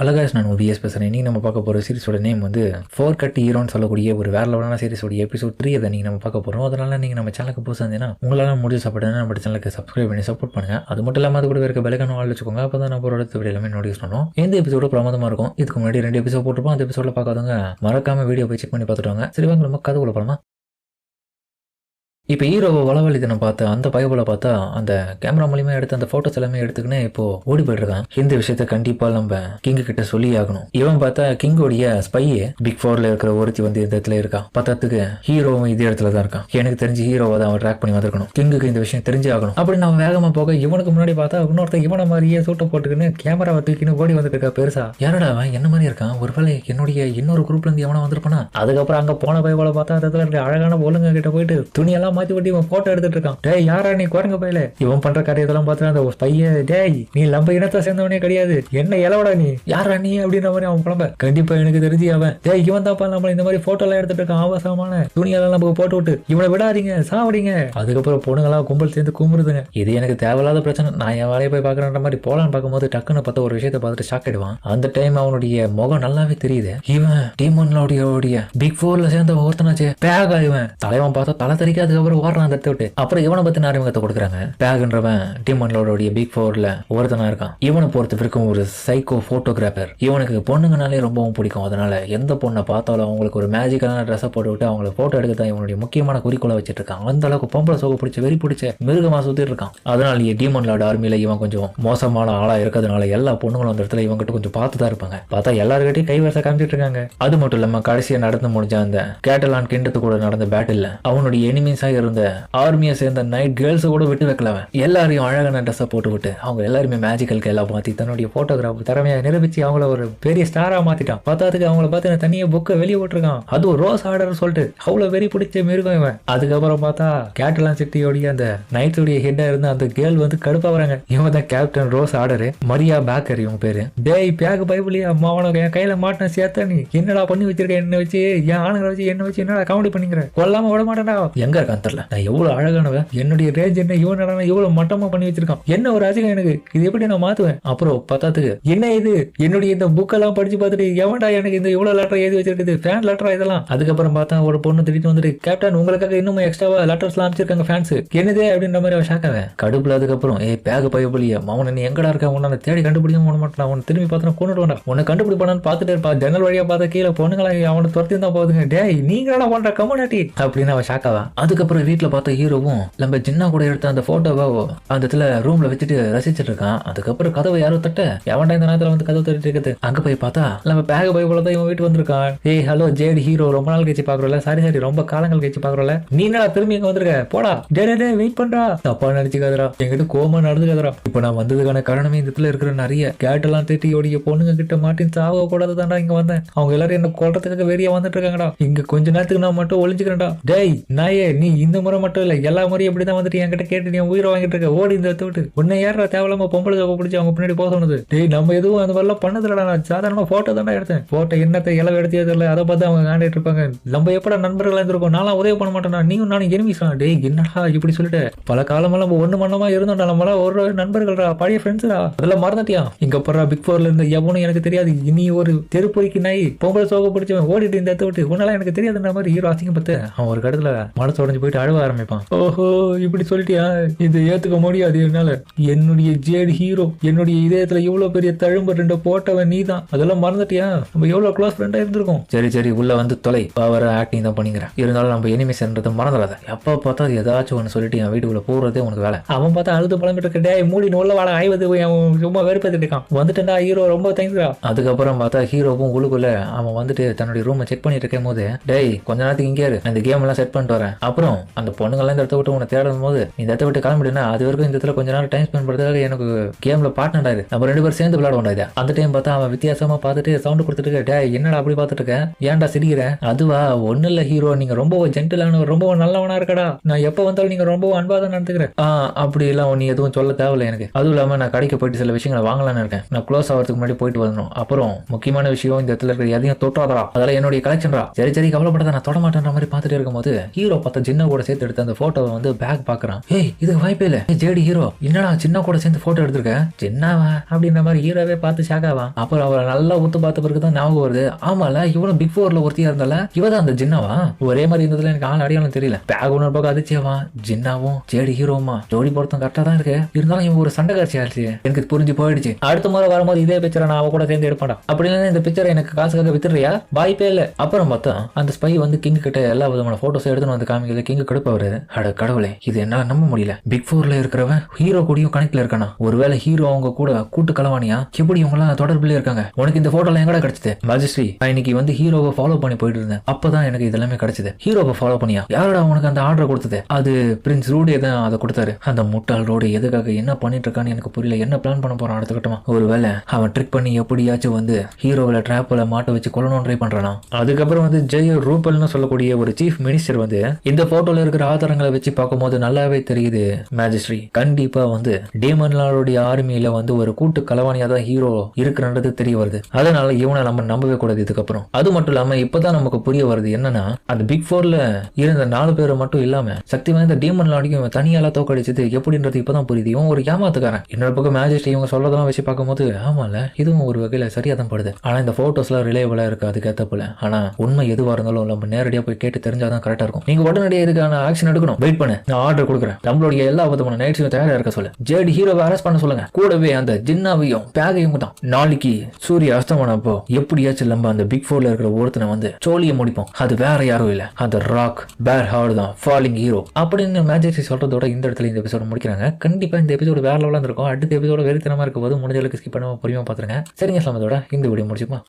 அழகாஸ் நான் விஎஸ் பேசுகிறேன். நீங்கள் நம்ம பார்க்க போகிற சீரிஸோட நேம் வந்து 4 ஹீரோன்னு சொல்லக்கூடிய ஒரு வேற லெவலான சீரிஸோட எபிசோட் 3 அதை நீங்கள் நம்ம பார்க்க போகிறோம். அதனால் நீங்கள் நம்ம சேனலுக்கு புதுசாக இருந்தீங்கன்னா உங்களால் முடிஞ்ச சாப்பிட்டு நம்ம சேனலுக்கு சப்ஸ்கிரைப் பண்ணி சப்போர்ட் பண்ணுங்கள். அது மட்டும் இல்லாமல் அது கூட இருக்க பெலக்கான ஆள் வச்சுக்கோங்க. அப்போ தான் நம்ம ஒரு அடுத்த வீடியோ எல்லாமே நோட்டீஸ் பண்ணோம். இந்த எபிசோட பிரமாதமாக இருக்கும். இதுக்கு முன்னாடி 2 எபிசோட் போட்டிருப்போம். அந்த எபிசோட பார்க்காதவங்க மறக்காம வீடியோ போய் செக் பண்ணி பார்த்துட்டு சரி வாங்க நம்ம கதை போகலாமா. இப்போ ஹீரோவை வளவழித்தனை பார்த்து அந்த பயபோல பார்த்தா அந்த கேமரா மூலியமா எடுத்து அந்த போட்டோஸ் எல்லாமே எடுத்துக்கினே இப்போ ஓடி போயிட்டுருக்கான். இந்த விஷயத்த கண்டிப்பா நம்ம கிங் கிட்ட சொல்லி ஆகணும். இவன் பார்த்தா கிங்கோடைய ஸ்பையே பிக் 4ல இருக்கிற ஒருத்தி வந்து இந்த இடத்துல இருக்கான். பத்தத்துக்கு ஹீரோவும் இதே இடத்துல தான் இருக்கான். எனக்கு தெரிஞ்சு ஹீரோவை தான் அவன் ட்ராக் பண்ணி வந்திருக்கணும். கிங்குக்கு இந்த விஷயம் தெரிஞ்சு ஆகணும். அப்படி நம்ம வேகமா போக இவனுக்கு முன்னாடி பார்த்தா இன்னொருத்த இவனை மாதிரியே சூட்டை போட்டுக்கின்னு கேமராவை தூக்கின்னு ஓடி வந்துட்டு இருக்கா. பெருசா யாரடா அவன் என்ன மாதிரி இருக்கான், ஒருவேளை என்னுடைய இன்னொரு குரூப்ல இருந்து எவனா வந்திருப்பானா. அதுக்கப்புறம் அங்க போன பயபோல பார்த்தா அந்த இடத்துல அழகான ஒழுங்க கிட்ட போயிட்டு துணியெல்லாம் மாத்தி போட்டு இவன் போட்டோ எடுத்துட்டு இருக்கான். டேய் யாரா நீ குரங்க பையில, இவன் பண்ற காரியத்தெல்லாம் பார்த்து அந்த பையன் டேய் நீ நம்ம இனத்தை சேர்ந்தவனே கிடையாது, என்ன இலவடா நீ யாரா நீ அப்படின்ற மாதிரி அவன் குழம்ப. கண்டிப்பா எனக்கு தெரிஞ்சு அவன் டேய் இவன் தாப்பா நம்ம இந்த மாதிரி போட்டோ எல்லாம் எடுத்துட்டு இருக்கான். ஆபாசமான துணியெல்லாம் நமக்கு போட்டு விட்டு இவனை விடாதீங்க சாவடிங்க. அதுக்கப்புறம் பொண்ணுங்களா கும்பல் சேர்ந்து கும்பிடுதுங்க. இது எனக்கு தேவையில்லாத பிரச்சனை, நான் என் வேலையை போய் பாக்குறேன்ற மாதிரி போலான்னு பார்க்கும்போது டக்குன்னு பார்த்த ஒரு விஷயத்தை பார்த்துட்டு ஷாக் ஆயிடுவான். அந்த டைம் அவனுடைய முகம் நல்லாவே தெரியுது. இவன் டீமன்லோடைய பிக் 4ல சேர்ந்த ஒருத்தனாச்சு பேகா. இவன் தலைவன் பார்த்தா தலை தெரிக்க அதுக்கப்புறம் ஓடுறான் அந்த இடத்த விட்டு. அப்புறம் இவனை பத்தி அறிமுகத்தை கொடுக்குறாங்க. பேக்ன்றவன் டீமன்லோடைய பிக் 4ல ஒருத்தனா இருக்கான். இவனை பொறுத்த வரைக்கும் ஒரு சைக்கோ போட்டோகிராஃபர். இவனுக்கு பொண்ணுங்கனாலே ரொம்பவும் பிடிக்கும். அதனால எந்த பொண்ணை பார்த்தாலும் அவங்களுக்கு ஒரு மேஜிக்கான ட்ரெஸ்ஸை போட்டு விட்டு அவங்களை போட்டோ எடுக்க தான் இவனுடைய முக்கியமான குறிக்கோளை வச்சுட்டு இருக்கான். அந்த அளவுக்கு பொம்பளை சோக பிடிச்ச வெறி பிடிச்ச மிருகமா சுத்திட்டு இருக்கான். அதனால டீமன்லோட ஆர்மியில இவன் கொஞ்சம் மோசமான ஆளா இருக்கிறதுனால எல்லா பொண்ணுங்களும் அந்த இடத்துல இவங்கிட்ட கொஞ்சம் பார்த்து தான் இருப்பாங்க. பார்த்தா எல்லாருக்கிட்டையும் கைவரிசை காமிச்சிட்டு இருக்காங்க. அது மட்டும் இல்லாம கடைசியா நடந்து முடிஞ்ச அந்த கேட்டலான் கிண்டத்து கூட நடந்த பேட்டில் அவனுடைய எனிமீஸா இருந்த ஆர்மியை சேர்ந்த நைட் கேர்ள்ஸ் கூட விட்டு வைக்கலவன். எல்லாரையும் அழகான ட்ரெஸ்ஸை போட்டு விட்டு அவங்க எல்லாருமே மேஜிக்கல் கையெல்லாம் மாத்தி தன்னுடைய போட்டோகிராஃப் திறமையை நிரூபிச்சு அவங்கள ஒரு பெரிய ஸ்டாரா மாத்திட்டான். பார்த்ததுக்கு அவங்கள பார்த்து தனியா புக்கை வெளியே விட்டுருக்கான். அதுவும் ரோஸ் ஆர்டர் சொல்லிட்டு அவ்வளவு வெறி பிடிச்ச மிருகம் இவன். அதுக்கப்புறம் பார்த்தா கேட்டலான் சிட்டியோடைய அந்த நைட்ஸோடைய ஹெட்டா இருந்து அந்த கேர்ள் வந்து கடுப்பா வராங்க. இவன் தான் captain rose order, Maria Baker இவங்க பேரு. டேய் பேக் பைபிளியா அம்மாவனுக்கு என் கையில மாட்டின சேர்த்த நீ என்னடா பண்ணி வச்சிருக்க, என்ன வச்சு என் ஆணுங்களை வச்சு என்ன வச்சு என்னடா காமெடி பண்ணிக்கிற, கொல்லாம விட மாட்டேன்டா. எங்க இருக்கான் தெரியல, நான் எவ்வளவு அழகானவன், என்னுடைய ரேஞ்ச் என்ன, இவன் இவ்வளவு மட்டமா பண்ணி வச்சிருக்கான், என்ன ஒரு அசிங்கம் எனக்கு, இது எப்படி நான் மாத்துவேன். அப்புறம் பத்தாத்துக்கு என்ன இது என்னுடைய இந்த புக்கெல்லாம் படிச்சு பார்த்துட்டு எவன்டா எனக்கு இந்த இவ்வளவு லெட்டர் எழுதி வச்சிருக்குது, ஃபேன் லெட்டரா இதெல்லாம். அதுக்கப்புறம் பார்த்தா ஒரு பொண்ணு திடீர்னு வந்துட்டு கேப்டன் உங்களுக்காக இன்னும் எக்ஸ்ட்ராவா லெட்டர்ஸ் எல்லாம் அமைச்சிருக்காங்க ஃபேன்ஸ், என்னதே அப்படின்ற மாதிரி அவன் ஷாக்காவேன். கடுப்புல அதுக்கப்புறம் பேக பைபிளியா அவனை நீ எங்கடா இருக்க, உன்னை தேடி கண்டுபிடிக்க போட மாட்டான், அவனை திரும்பி பார்த்தா கொண்டு வேண்டாம், உன்னை கண்டுபிடிப்பானு பார்த்துட்டு இருப்பா. ஜன்னல் வழியா பார்த்தா கீழே பொண்ணுங்களா அவனை துரத்தி தான் போகுதுங்க. டேய் நீங்களா பண்ற கம்யூனிட்டி அப்படின்னு அவன் ஷாக்காவான். அதுக்கப்புறம் வீட்டுல பார்த்த ஹீரோவும் நம்ம சின்ன கூட எடுத்த அந்த போட்டோவை அந்த இடத்துல ரூம்ல வச்சுட்டு ரசிச்சுட்டு இருக்கான். அதுக்கப்புறம் கதவை யாரோ தட்ட எவன்டா இந்த நேரத்துல வந்து கதவை தட்டிட்டு இருக்குது. அங்க போய் பார்த்தா நம்ம பேக போய் போலதான் இவன் வீட்டு வந்திருக்கான். ஏய் ஹலோ ஜேட் ஹீரோ, ரொம்ப நாள் கழிச்சு பாக்குறோம்ல, சாரி ரொம்ப காலங்கள் கழிச்சு பாக்குறோம்ல, நீ என்னடா திரும்பி இங்க வந்திருக்க, போடா டே வெயிட் பண்றா, தப்பா நினைச்சுக்காதரா, என்கிட்ட கோமா நடந்துக்காதரா. இப்ப நான் வந்ததுக்கான காரணமே இந்த இடத்துல இருக்கிற நிறைய கேட்டெல்லாம் திட்டி ஓடிய பொண்ணுங்க கிட்ட மாட்டின் சாவ கூடாது தான்டா இங்க வந்தேன். அவங்க எல்லாரும் என்ன கொல்றதுக்காக வெறியா வந்துட்டு இருக்காங்கடா. இங்க கொஞ்ச நேரத்துக்கு நான் மட்டும் ஒளிஞ்சுக்கிறேன்டா. டேய் நாயே நீ இந்த முறை மட்டும் இல்ல எல்லா முறையும் எப்படிதான் வந்துட்டு என்கிட்ட கேட்டு நீ உயிரை வாங்கிட்டு இருக்க, ஓடி இந்த விட்டு உன்னை யாரா தேவையில்லாம பொம்பளை பிடிச்சி அவங்க பின்னாடி போக சொன்னது. டேய் நம்ம எதுவும் அந்த மாதிரிலாம் பண்ணதுலடா, நான் சாதாரணமா போட்டோ தானே எடுத்தேன், போட்டோ என்னத்தை இளவு எடுத்தே தெரியல, அதை பார்த்து அவங்க காண்டிட்டு இருப்பாங்க. நம்ம எப்படா நண்பர்களா இருந்திருக்கோம், நானும் உதவி பண்ண மாட்டேன்னா நீயும் நானும் எனிமிஸ்டா. டேய் என்னடா இப்படி சொல்லிட்டு பல காலமெல்லாம் நம்ம ஒண்ணு மண்ணமா இருந்தோம்டா, நம்மளாம் ஒரு நண்பர்கள்டா, பழைய ஃப்ரெண்ட்ஸ்டா, அதெல்லாம் மறந்துட்டியா. இங்க போறா பிக் 4ல இருந்து எவனும் எனக்கு தெரியாது, இனி ஒரு தெருப்பொறிக்கு நாய் பொம்பளை சோக பிடிச்சவன் ஓடிட்டு இந்த இடத்த விட்டு உன்னால எனக்கு தெரியாதுன்ற மாதிரி ஹீரோ அசிங்கம் பார்த்து அவன் ஒரு கடத்துல மனசு உடஞ்சு போயிட்டு அழுவ ஆரம்பிப்பான். ஓஹோ இப்படி சொல்லிட்டியா, இது ஏத்துக்க முடியாது என்னால, என்னுடைய ஜேட் ஹீரோ என்னுடைய இதயத்துல இவ்வளவு பெரிய தழும்பு ரெண்டு போட்டவன் நீ தான், அதெல்லாம் மறந்துட்டியா, நம்ம எவ்வளவு க்ளோஸ் ஃப்ரெண்டா இருந்திருக்கோம். சரி உள்ள வந்து தொலை, பவர ஆக்டிங் தான் பண்ணிக்கிறேன், இருந்தாலும் நம்ம எனிமிஸ்ன்றதை மறந்துடாத. எப்ப பார்த்தா ஏதாச்சும் ஒன்னு சொல்லிட்டு என் வீட்டுக்குள்ள போறதே உனக்கு வேலை. அவன் பார்த்தா அழுது பழம்பிட்டு இருக்க, டேய் மூடி உள்ள வாழ ஆய்வது சும்மா வெறுப்பேத்திட்டு இருக்கான். வந்துட்டா ஹீரோ ரொம்ப தேங்க்ஸ்டா. அதுக்கப்புறம் பார்த்தா ஹீரோவும் உள்ளுக்குள்ள அவன் வந்துட்டு தன்னுடைய ரூமை செக் பண்ணிட்டு இருக்கும் போது டேய் கொஞ்ச நேரத்துக்கு இங்கே இரு, இந்த கேம் எல்லாம் செட் பண்ணிட்டு வரேன், அப்புறம் அந்த பொண்ணுங்கெல்லாம் இந்த இடத்த விட்டு உன்னை தேடும் போது இந்த இடத்த விட்டு கிளம்பிடுனா அது வரைக்கும் இந்த இடத்துல கொஞ்ச நேரம் டைம் ஸ்பெண்ட் பண்றதுக்காக எனக்கு கேம்ல பார்ட்னர் ஆயிரு, நம்ம 2 பேரும் சேர்ந்து விளையாடுவோம். அந்த டைம் பார்த்தா அவன் வித்தியாசமா பார்த்துட்டு சவுண்ட் கொடுத்துட்டு டேய் என்னடா அப்படி பார்த்துட்டு இருக்கேன், ஏன்டா சிரிக்கிற. அதுவா ஒண்ணு இல்ல ஹீரோ, நீங்க ரொம்ப ஜென்டிலான ரொம்ப நல்லவனா இருக்கடா, நான் எப்ப வந்தாலும் நீங்க ரொம்ப அன்பா தான் நடந்துக்கிறேன். அப்படி எல்லாம் நீ எதுவும் சொல்ல தேவையில்ல எனக்கு, அதுவும் இல்லாம நான் கடைக்கு போயிட்டு சில விஷயங்களை வாங்கலான்னு இருக்கேன், நான் க்ளோஸ் ஆகிறதுக்கு முன்னாடி போயிட்டு வரணும். அப்புறம் முக்கியமான விஷயம் இந்த இடத்துல இருக்கிற எதையும் தொட்டாதரா, அதெல்லாம் என்னுடைய கலெக்ஷன்ரா. சரி கவலைப்படாத நான் தொட மாட்டேன்ற மாதிரி பார்த்துட்டு இருக்கும்போது ஹீரோ பார்த்தா சின்ன ஜின்னா கூட சேர்த்து எடுத்த அந்த போட்டோவை வந்து பேக் பாக்குறான். ஏய் இதுக்கு வாய்ப்பே இல்ல, ஜேடி ஹீரோ என்னடா ஜின்னா கூட சேர்ந்து போட்டோ எடுத்திருக்க, ஜின்னாவா அப்படின்ற மாதிரி ஹீரோவே பார்த்து ஷாக் ஆவான். அப்புறம் அவரை நல்லா ஊத்து பார்த்த பிறகுதான் ஞாபகம் வருது, ஆமால இவனும் பிக் 4ல ஒருத்தியா இருந்தால இவதான் அந்த ஜின்னாவா, ஒரே மாதிரி இருந்ததுல எனக்கு ஆள் அடையாளம் தெரியல. பேக் ஒன்று பக்கம் அதிர்ச்சியாவான். ஜின்னாவும் ஜேடி ஹீரோமா ஜோடி பொருத்தம் கரெக்டா தான் இருக்கு, இருந்தாலும் இவன் ஒரு சண்டை காட்சி ஆச்சு, எனக்கு புரிஞ்சு போயிடுச்சு. அடுத்த முறை வரும்போது இதே பிக்சரை நான் அவ கூட சேர்ந்து எடுப்பாடா, அப்படி இல்லைன்னா இந்த பிக்சரை எனக்கு காசுக்காக வித்துறியா, வாய்ப்பே இல்ல. அப்புறம் பார்த்தா அந்த ஸ்பை வந்து கிங் கிட்ட எல்லா விதமான போட்டோஸ் எடுத்துன்னு வந்து காமிக்கிறது. கிங் கடுப்பா வருது. அட கடவுளே, இது என்னால நம்ப முடியல, பிக் 4ல இருக்கிறவன் ஹீரோ கூடயும் கணக்குல இருக்கானா, ஒருவேளை ஹீரோ அவங்க கூட கூட்டு கலவானியா, எப்படி இவங்க எல்லாம் தொடர்புல இருக்காங்க, உனக்கு இந்த போட்டோல எங்கடா கிடைச்சது? மேஜிஸ்ட்ரி, நான் இன்னைக்கு வந்து ஹீரோவை ஃபாலோ பண்ணி போயிட்டு இருந்தேன், அப்பதான் எனக்கு இதெல்லாமே கிடைச்சது. ஹீரோவை ஃபாலோ பண்ணியா, யாரோட உனக்கு அந்த ஆர்டர் கொடுத்தது? அது பிரின்ஸ் ரூடே தான் அதை கொடுத்தாரு. அந்த முட்டாள் ரோடு எதுக்காக என்ன பண்ணிட்டு இருக்கான்னு எனக்கு புரியல, என்ன பிளான் பண்ண போறான் அடுத்த கட்டமா? ஒருவேளை அவன் ட்ரிக் பண்ணி எப்படியாச்சும் வந்து ஹீரோவில ட்ராப்ல மாட்ட வச்சு கொல்லணும் ட்ரை பண்றானா? அதுக்கப்புறம் வந்து ஜெய ரூபல்னு சொல்லக்கூடிய ஒரு சீஃப் மினிஸ்டர் வந்து இந்த போட்டோல இருக்கிற ஆதாரங்களை வச்சு பார்க்கும்போது நல்லாவே தெரியுது, மேஜிஸ்ட்ரி கண்டிப்பா வந்து டீமன் லார்டோட ஆர்மியில வந்து ஒரு கூட்டு கலவாணியா தான் ஹீரோ இருக்கிறது தெரிய வருது. அதனால இவனை நம்ம நம்பவே கூடாது இதுக்கப்புறம். அது மட்டும் இல்லாம இப்பதான் நமக்கு புரிய வருது என்னன்னா, அந்த பிக் 4ல இருந்த 4 பேரை மட்டும் இல்லாம சக்தி வாய்ந்த டீமன் லார்டையும் தனியால தோக்கடிச்சது எப்படின்றது இப்பதான் புரியுது. இவன் ஒரு ஏமாத்துக்காரன். இன்னொரு பக்கம் மேஜிஸ்ட்ரி இவங்க சொல்லதெல்லாம் வச்சு பார்க்கும்போது ஆமால இதுவும் ஒரு வகையில சரியா தான் படுது. ஆனா இந்த போட்டோஸ்லாம் ரிலேபிளா இருக்கு அதுக்கேத்த போல. ஆனா உண்மை எதுவா இருந்தாலும் நம்ம நேரடியா போய் கேட்டு தெரிஞ்சாதான் கரெக்டா இருக்கும். நீங்க உடனடியாக இதுக்கான ஆக்ஷன் எடுக்கணும். வெயிட் பண்ணு, நான் ஆர்டர் கொடுக்குறேன். நம்மளுடைய எல்லா விதமான நைட்ஸையும் தயாரா இருக்க சொல்ல, ஜேடி ஹீரோவை அரெஸ்ட் பண்ண சொல்லுங்க. கூடவே அந்த ஜின்னாவையும் பேகையும் தான். நாளைக்கு சூரிய அஸ்தமானப்போ எப்படியாச்சும் நம்ம அந்த பிக் 4ல இருக்கிற ஒருத்தனை வந்து சோழிய முடிப்போம். அது வேற யாரும் இல்ல, அந்த ராக் பேர் ஹார்டு தான் ஃபாலிங் ஹீரோ அப்படின்னு மேஜிஸ்ட்ரி சொல்றதோட இந்த இடத்துல இந்த எபிசோட முடிக்கிறாங்க. கண்டிப்பா இந்த எபிசோடு வேற லெவலா இருக்கும். அடுத்த எபிசோட வெறித்தனமா இருக்க போது முடிஞ்ச அளவுக்கு ஸ்கிப் பண்ணாம பொறுமையா பாத்துருங்க. சரிங்க, சமத்தோட இந்த வீடியோ முடிச்சுப்போம்.